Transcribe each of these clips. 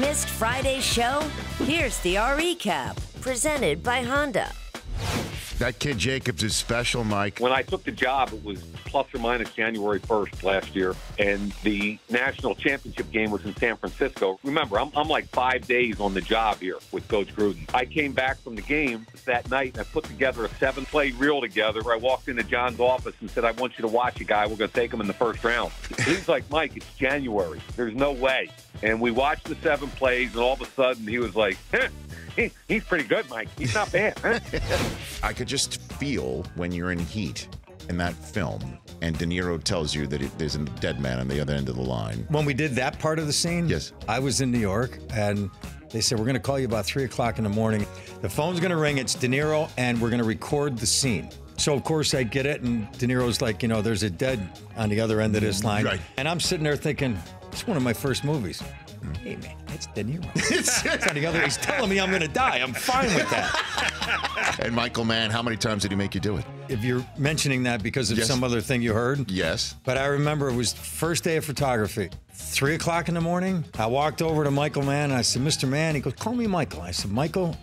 Missed Friday's show? Here's the recap, presented by Honda. That kid Jacobs is special, Mike. When I took the job, it was plus or minus January 1st last year, and the national championship game was in San Francisco. Remember, I'm like 5 days on the job here with Coach Gruden. I came back from the game that night, and I put together a 7-play reel together. I walked into John's office and said, I want you to watch a guy. We're going to take him in the first round. He's like, Mike, it's January. There's no way. And we watched the 7 plays, and all of a sudden he was like, he's pretty good, Mike. He's not bad. Huh? I could just feel when you're in heat in that film and De Niro tells you that there's a dead man on the other end of the line. When we did that part of the scene, yes, I was in New York, and they said, we're going to call you about 3 o'clock in the morning. The phone's going to ring. It's De Niro, and we're going to record the scene. So, of course, I get it, and De Niro's like, you know, there's a dead on the other end of this line. Right. And I'm sitting there thinking, it's one of my first movies. Hey, man, it's De Niro. It's on the other. He's telling me I'm going to die. I'm fine with that. And Michael Mann, how many times did he make you do it? If you're mentioning that because of some other thing you heard. Yes. But I remember it was first day of photography. 3 o'clock in the morning, I walked over to Michael Mann, and I said, Mr. Mann, he goes, call me Michael. I said, Michael,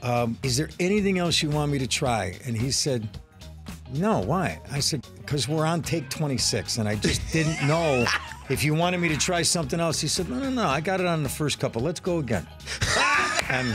is there anything else you want me to try? And he said, no, why? I said, because we're on take 26, and I just didn't know if you wanted me to try something else. He said, no, I got it on the first couple. Let's go again. And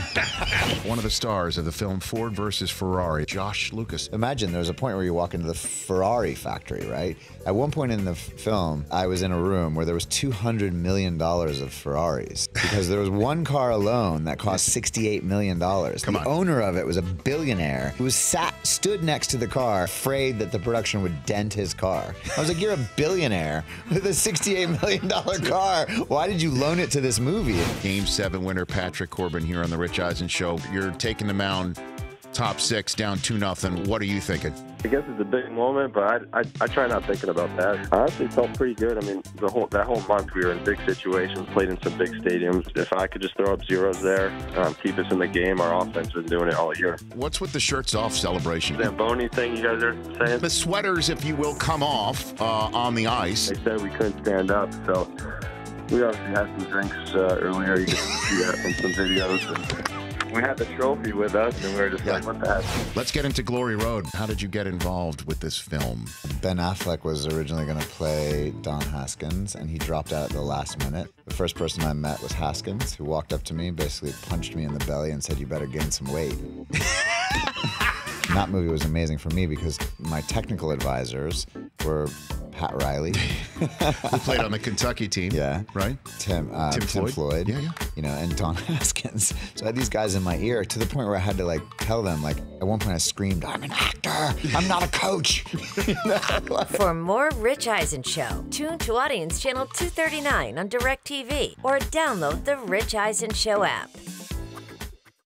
one of the stars of the film Ford versus Ferrari, Josh Lucas. Imagine there's a point where you walk into the Ferrari factory, right? At one point in the film, I was in a room where there was $200 million of Ferraris because there was one car alone that cost $68 million. The owner of it was a billionaire who stood next to the car, afraid that the production would dent his car. I was like, you're a billionaire with a $68 million car. Why did you loan it to this movie? Game 7 winner Patrick Korbin here on the Rich Eisen Show. You're taking the mound, top 6, down 2-0. What are you thinking? I guess it's a big moment, but I try not thinking about that. I honestly felt pretty good. I mean, that whole month we were in big situations, played in some big stadiums. If I could just throw up zeros there, keep us in the game, our offense has been doing it all year. What's with the shirts off celebration? That Boney thing you guys are saying? The sweaters, if you will, come off on the ice. They said we couldn't stand up, so we obviously had some drinks earlier. You can see that in some videos. We had the trophy with us, and we were just like, what the heck? Let's get into Glory Road. How did you get involved with this film? Ben Affleck was originally going to play Don Haskins, and he dropped out at the last minute. The first person I met was Haskins, who walked up to me, basically punched me in the belly and said, you better gain some weight. And that movie was amazing for me because my technical advisors were Pat Riley, who played on the Kentucky team. Yeah. Right? Tim Floyd. Yeah. You know, and Don Haskins. So I had these guys in my ear to the point where I had to like tell them, like at one point I screamed, I'm an actor, I'm not a coach. For more Rich Eisen Show, tune to Audience Channel 239 on DirecTV or download the Rich Eisen Show app.